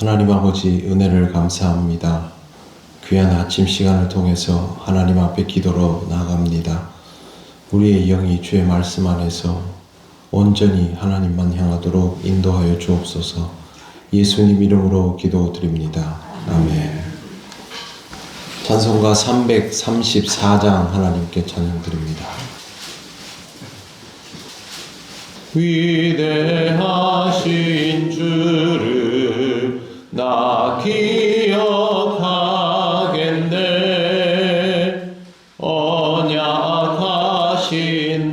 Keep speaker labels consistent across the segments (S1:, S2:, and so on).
S1: 하나님 아버지 은혜를 감사합니다. 귀한 아침 시간을 통해서 하나님 앞에 기도로 나아갑니다. 우리의 영이 주의 말씀 안에서 온전히 하나님만 향하도록 인도하여 주옵소서. 예수님 이름으로 기도드립니다. 아멘. 찬송가 334장 하나님께 찬양드립니다. 위대하신 주를 나 기억하겠네. 언약하신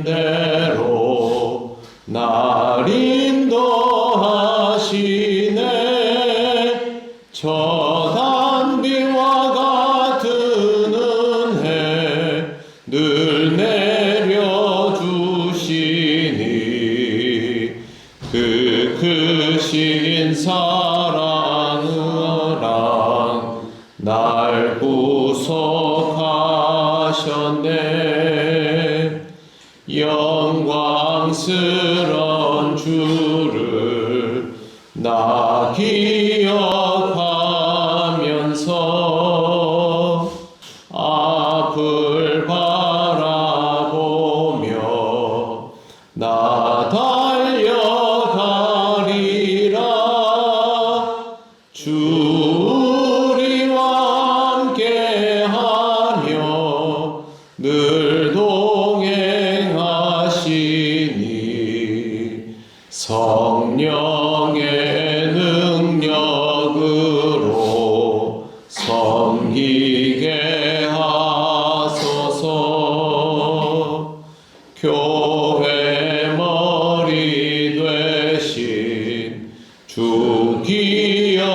S1: 대로 날 인도하시네. 저 단비와 같은 은혜 늘 내려주시니 그 크신 사랑으로 날 구속하셨네. 영광스러운 주를 나 기억하면서 앞을 바라보며 나 달려가리라. 주 우리와 함께하며 늘 동행하시니 성령의 능력으로 섬기게 하소서. 교회 머리 되신 주 기억하면서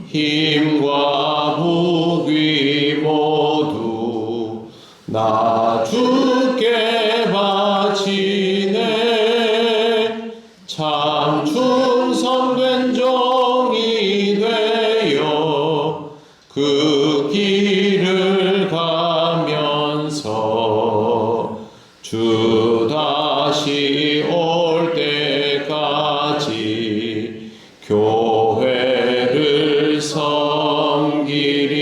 S1: 힘과 무기 모두 나 주께 바치네. 참 충성된 종이 되어 그 길을 가면서 주 다시 올 때까지 교회를 섬기리.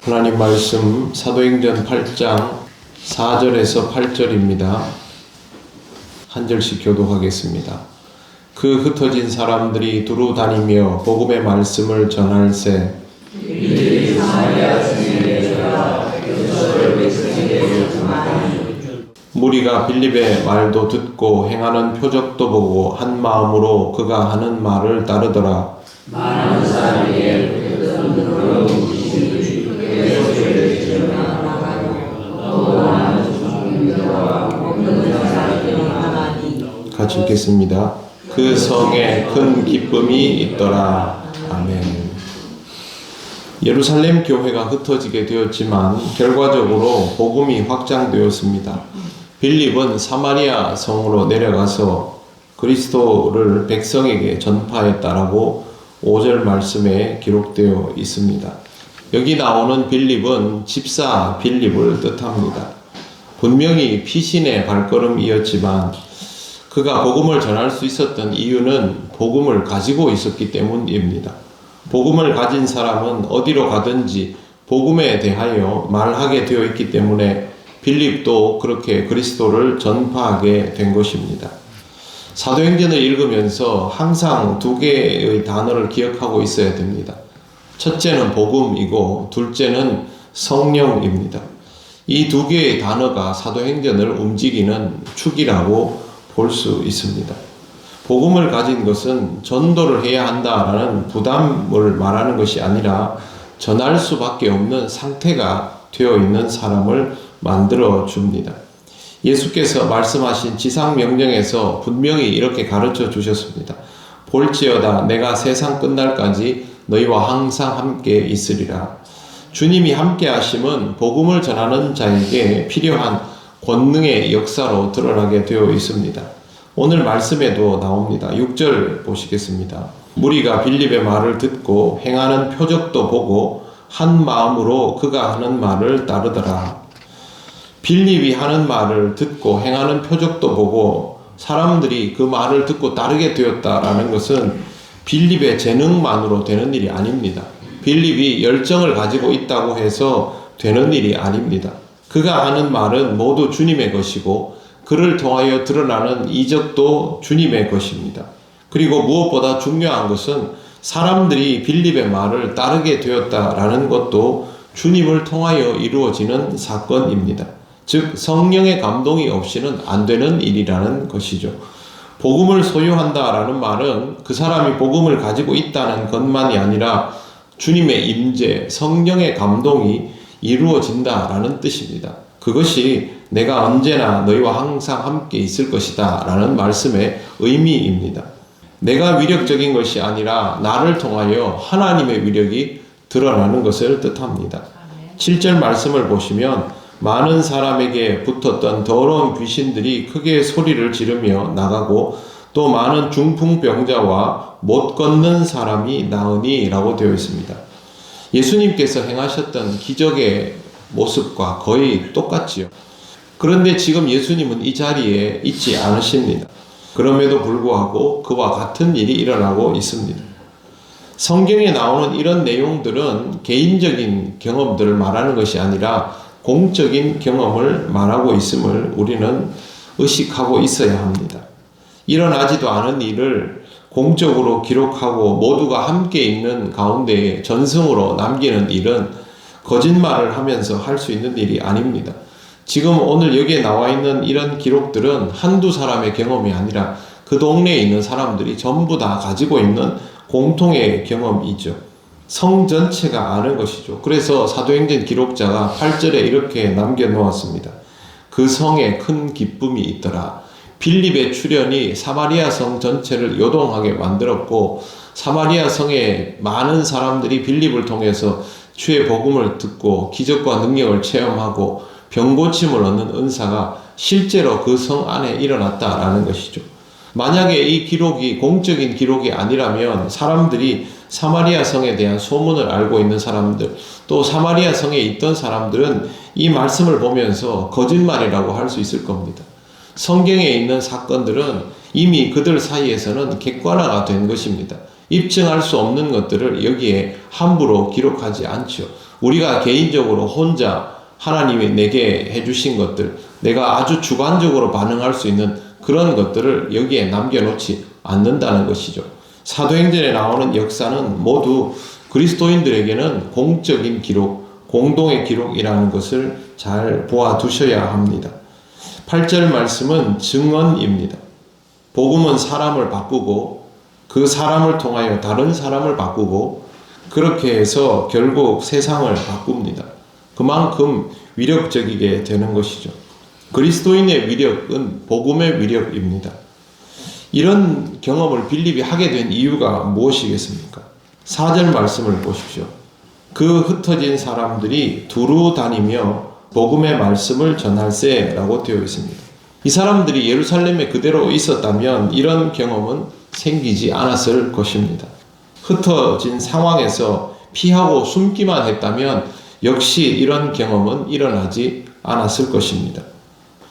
S1: 하나님 말씀 사도행전 8장 4절에서 8절입니다. 한 절씩 교독하겠습니다. 그 흩어진 사람들이 두루 다니며 복음의 말씀을 전할세 무리가 빌립의 말도 듣고 행하는 표적도 보고 한 마음으로 그가 하는 말을 따르더라. 많은 사람이 같이 읽겠습니다. 그 성에 큰 기쁨이 있더라. 아멘. 예루살렘 교회가 흩어지게 되었지만 결과적으로 복음이 확장되었습니다. 빌립은 사마리아 성으로 내려가서 그리스도를 백성에게 전파했다라고 5절 말씀에 기록되어 있습니다. 여기 나오는 빌립은 집사 빌립을 뜻합니다. 분명히 피신의 발걸음이었지만 그가 복음을 전할 수 있었던 이유는 복음을 가지고 있었기 때문입니다. 복음을 가진 사람은 어디로 가든지 복음에 대하여 말하게 되어 있기 때문에 빌립도 그렇게 그리스도를 전파하게 된 것입니다. 사도행전을 읽으면서 항상 두 개의 단어를 기억하고 있어야 됩니다. 첫째는 복음이고 둘째는 성령입니다. 이 두 개의 단어가 사도행전을 움직이는 축이라고 볼 수 있습니다. 복음을 가진 것은 전도를 해야 한다라는 부담을 말하는 것이 아니라 전할 수밖에 없는 상태가 되어 있는 사람을 만들어 줍니다. 예수께서 말씀하신 지상명령에서 분명히 이렇게 가르쳐 주셨습니다. 볼지어다 내가 세상 끝날까지 너희와 항상 함께 있으리라. 주님이 함께 하심은 복음을 전하는 자에게 필요한 권능의 역사로 드러나게 되어 있습니다. 오늘 말씀에도 나옵니다. 6절 보시겠습니다. 무리가 빌립의 말을 듣고 행하는 표적도 보고 한 마음으로 그가 하는 말을 따르더라. 빌립이 하는 말을 듣고 행하는 표적도 보고 사람들이 그 말을 듣고 따르게 되었다라는 것은 빌립의 재능만으로 되는 일이 아닙니다. 빌립이 열정을 가지고 있다고 해서 되는 일이 아닙니다. 그가 하는 말은 모두 주님의 것이고 그를 통하여 드러나는 이적도 주님의 것입니다. 그리고 무엇보다 중요한 것은 사람들이 빌립의 말을 따르게 되었다라는 것도 주님을 통하여 이루어지는 사건입니다. 즉 성령의 감동이 없이는 안 되는 일이라는 것이죠. 복음을 소유한다라는 말은 그 사람이 복음을 가지고 있다는 것만이 아니라 주님의 임재, 성령의 감동이 이루어진다라는 뜻입니다. 그것이 내가 언제나 너희와 항상 함께 있을 것이다 라는 말씀의 의미입니다. 내가 위력적인 것이 아니라 나를 통하여 하나님의 위력이 드러나는 것을 뜻합니다. 7절 말씀을 보시면 많은 사람에게 붙었던 더러운 귀신들이 크게 소리를 지르며 나가고 또 많은 중풍병자와 못 걷는 사람이 나으니 라고 되어 있습니다. 예수님께서 행하셨던 기적의 모습과 거의 똑같지요. 그런데 지금 예수님은 이 자리에 있지 않으십니다. 그럼에도 불구하고 그와 같은 일이 일어나고 있습니다. 성경에 나오는 이런 내용들은 개인적인 경험들을 말하는 것이 아니라 공적인 경험을 말하고 있음을 우리는 의식하고 있어야 합니다. 일어나지도 않은 일을 공적으로 기록하고 모두가 함께 있는 가운데에 전승으로 남기는 일은 거짓말을 하면서 할 수 있는 일이 아닙니다. 지금 오늘 여기에 나와 있는 이런 기록들은 한두 사람의 경험이 아니라 그 동네에 있는 사람들이 전부 다 가지고 있는 공통의 경험이죠. 성 전체가 아는 것이죠. 그래서 사도행전 기록자가 8절에 이렇게 남겨놓았습니다. 그 성에 큰 기쁨이 있더라. 빌립의 출현이 사마리아 성 전체를 요동하게 만들었고 사마리아 성에 많은 사람들이 빌립을 통해서 주의 복음을 듣고 기적과 능력을 체험하고 병고침을 얻는 은사가 실제로 그 성 안에 일어났다라는 것이죠. 만약에 이 기록이 공적인 기록이 아니라면 사람들이 사마리아 성에 대한 소문을 알고 있는 사람들, 또 사마리아 성에 있던 사람들은 이 말씀을 보면서 거짓말이라고 할 수 있을 겁니다. 성경에 있는 사건들은 이미 그들 사이에서는 객관화가 된 것입니다. 입증할 수 없는 것들을 여기에 함부로 기록하지 않죠. 우리가 개인적으로 혼자 하나님이 내게 해주신 것들, 내가 아주 주관적으로 반응할 수 있는 그런 것들을 여기에 남겨놓지 않는다는 것이죠. 사도행전에 나오는 역사는 모두 그리스도인들에게는 공적인 기록, 공동의 기록이라는 것을 잘 보아두셔야 합니다. 8절 말씀은 증언입니다. 복음은 사람을 바꾸고 그 사람을 통하여 다른 사람을 바꾸고 그렇게 해서 결국 세상을 바꿉니다. 그만큼 위력적이게 되는 것이죠. 그리스도인의 위력은 복음의 위력입니다. 이런 경험을 빌립이 하게 된 이유가 무엇이겠습니까? 4절 말씀을 보십시오. 그 흩어진 사람들이 두루 다니며 복음의 말씀을 전할세라고 되어 있습니다. 이 사람들이 예루살렘에 그대로 있었다면 이런 경험은 생기지 않았을 것입니다. 흩어진 상황에서 피하고 숨기만 했다면 역시 이런 경험은 일어나지 않았을 것입니다.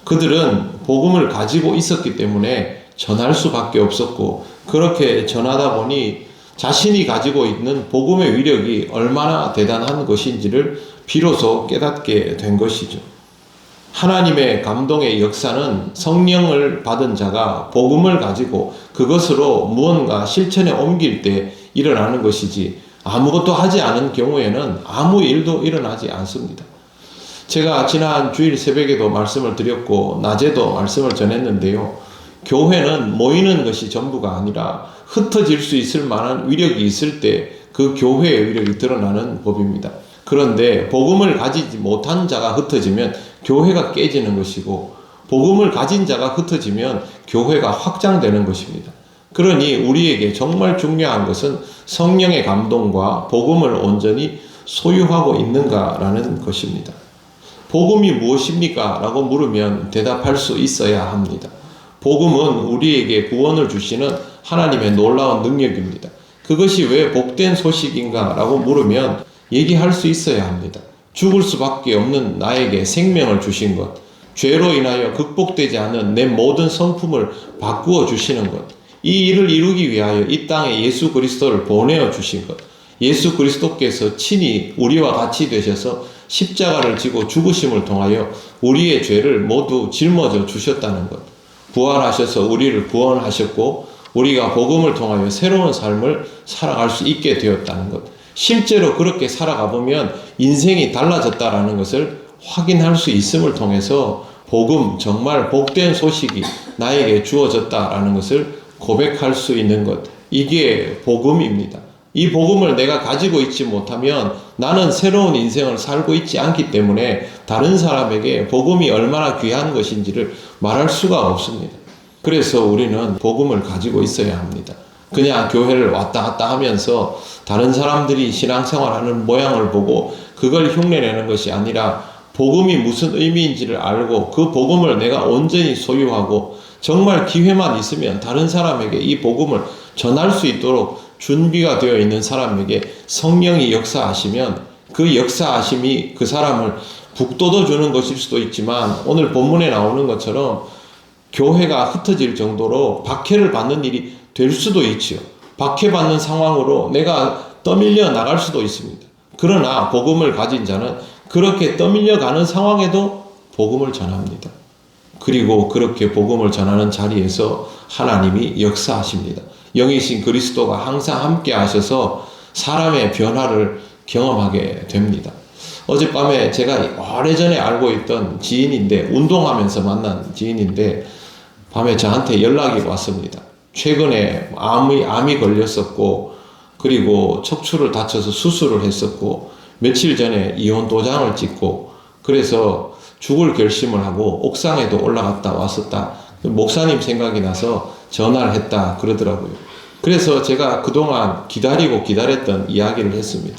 S1: 그들은 복음을 가지고 있었기 때문에 전할 수밖에 없었고 그렇게 전하다 보니 자신이 가지고 있는 복음의 위력이 얼마나 대단한 것인지를 비로소 깨닫게 된 것이죠. 하나님의 감동의 역사는 성령을 받은 자가 복음을 가지고 그것으로 무언가 실천에 옮길 때 일어나는 것이지 아무것도 하지 않은 경우에는 아무 일도 일어나지 않습니다. 제가 지난 주일 새벽에도 말씀을 드렸고 낮에도 말씀을 전했는데요. 교회는 모이는 것이 전부가 아니라 흩어질 수 있을 만한 위력이 있을 때 그 교회의 위력이 드러나는 법입니다. 그런데 복음을 가지지 못한 자가 흩어지면 교회가 깨지는 것이고 복음을 가진 자가 흩어지면 교회가 확장되는 것입니다. 그러니 우리에게 정말 중요한 것은 성령의 감동과 복음을 온전히 소유하고 있는가라는 것입니다. 복음이 무엇입니까? 라고 물으면 대답할 수 있어야 합니다. 복음은 우리에게 구원을 주시는 하나님의 놀라운 능력입니다. 그것이 왜 복된 소식인가? 라고 물으면 얘기할 수 있어야 합니다. 죽을 수밖에 없는 나에게 생명을 주신 것, 죄로 인하여 극복되지 않은 내 모든 성품을 바꾸어 주시는 것, 이 일을 이루기 위하여 이 땅에 예수 그리스도를 보내어 주신 것, 예수 그리스도께서 친히 우리와 같이 되셔서 십자가를 지고 죽으심을 통하여 우리의 죄를 모두 짊어져 주셨다는 것, 부활하셔서 우리를 구원하셨고 우리가 복음을 통하여 새로운 삶을 살아갈 수 있게 되었다는 것, 실제로 그렇게 살아가 보면 인생이 달라졌다라는 것을 확인할 수 있음을 통해서 복음, 정말 복된 소식이 나에게 주어졌다라는 것을 고백할 수 있는 것, 이게 복음입니다. 이 복음을 내가 가지고 있지 못하면 나는 새로운 인생을 살고 있지 않기 때문에 다른 사람에게 복음이 얼마나 귀한 것인지를 말할 수가 없습니다. 그래서 우리는 복음을 가지고 있어야 합니다. 그냥 교회를 왔다 갔다 하면서 다른 사람들이 신앙생활하는 모양을 보고 그걸 흉내내는 것이 아니라 복음이 무슨 의미인지를 알고 그 복음을 내가 온전히 소유하고 정말 기회만 있으면 다른 사람에게 이 복음을 전할 수 있도록 준비가 되어 있는 사람에게 성령이 역사하시면 그 역사하심이 그 사람을 북돋워 주는 것일 수도 있지만 오늘 본문에 나오는 것처럼 교회가 흩어질 정도로 박해를 받는 일이 될 수도 있지요. 박해받는 상황으로 내가 떠밀려 나갈 수도 있습니다. 그러나 복음을 가진 자는 그렇게 떠밀려 가는 상황에도 복음을 전합니다. 그리고 그렇게 복음을 전하는 자리에서 하나님이 역사하십니다. 영이신 그리스도가 항상 함께 하셔서 사람의 변화를 경험하게 됩니다. 어젯밤에 제가 오래전에 알고 있던 지인인데, 운동하면서 만난 지인인데 밤에 저한테 연락이 왔습니다. 최근에 암이 걸렸었고 그리고 척추를 다쳐서 수술을 했었고 며칠 전에 이혼 도장을 찍고 그래서 죽을 결심을 하고 옥상에도 올라갔다 왔었다. 목사님 생각이 나서 전화를 했다 그러더라고요. 그래서 제가 그동안 기다렸던 이야기를 했습니다.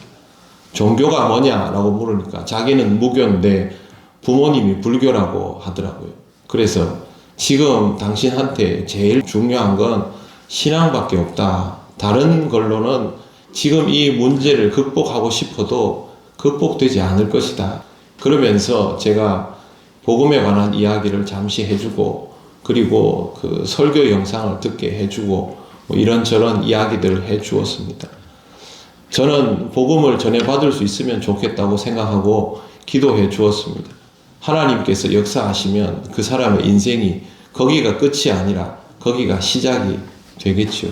S1: 종교가 뭐냐라고 물으니까 자기는 무교인데 부모님이 불교라고 하더라고요. 그래서 지금 당신한테 제일 중요한 건 신앙밖에 없다. 다른 걸로는 지금 이 문제를 극복하고 싶어도 극복되지 않을 것이다. 그러면서 제가 복음에 관한 이야기를 잠시 해주고 그리고 그 설교 영상을 듣게 해주고 뭐 이런저런 이야기들을 해주었습니다. 저는 복음을 전해받을 수 있으면 좋겠다고 생각하고 기도해 주었습니다. 하나님께서 역사하시면 그 사람의 인생이 거기가 끝이 아니라 거기가 시작이 되겠죠.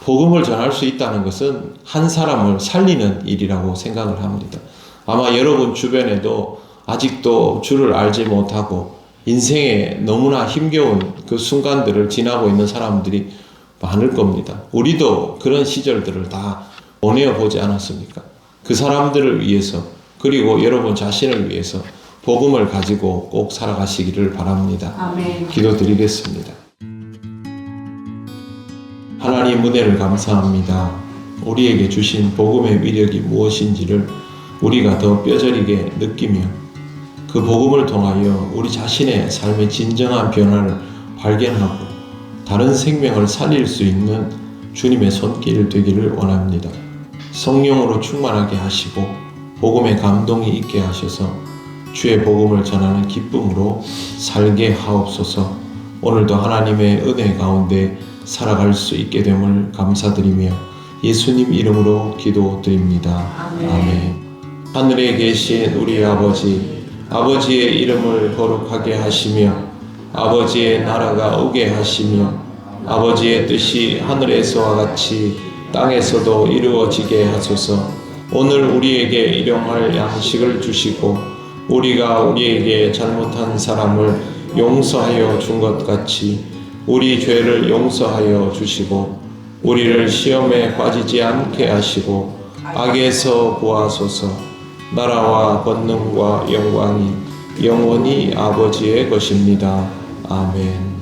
S1: 복음을 전할 수 있다는 것은 한 사람을 살리는 일이라고 생각을 합니다. 아마 여러분 주변에도 아직도 주를 알지 못하고 인생에 너무나 힘겨운 그 순간들을 지나고 있는 사람들이 많을 겁니다. 우리도 그런 시절들을 다 보내어 보지 않았습니까? 그 사람들을 위해서 그리고 여러분 자신을 위해서 복음을 가지고 꼭 살아가시기를 바랍니다.
S2: 아멘.
S1: 기도드리겠습니다. 하나님 은혜를 감사합니다. 우리에게 주신 복음의 위력이 무엇인지를 우리가 더 뼈저리게 느끼며 그 복음을 통하여 우리 자신의 삶의 진정한 변화를 발견하고 다른 생명을 살릴 수 있는 주님의 손길 되기를 원합니다. 성령으로 충만하게 하시고 복음의 감동이 있게 하셔서 주의 복음을 전하는 기쁨으로 살게 하옵소서. 오늘도 하나님의 은혜 가운데 살아갈 수 있게 됨을 감사드리며 예수님 이름으로 기도드립니다. 아멘. 하늘에 계신 우리 아버지, 아버지의 이름을 거룩하게 하시며 아버지의 나라가 오게 하시며 아버지의 뜻이 하늘에서와 같이 땅에서도 이루어지게 하소서. 오늘 우리에게 일용할 양식을 주시고 우리가 우리에게 잘못한 사람을 용서하여 준 것 같이 우리 죄를 용서하여 주시고 우리를 시험에 빠지지 않게 하시고 악에서 구하소서. 나라와 권능과 영광이 영원히 아버지의 것입니다. 아멘.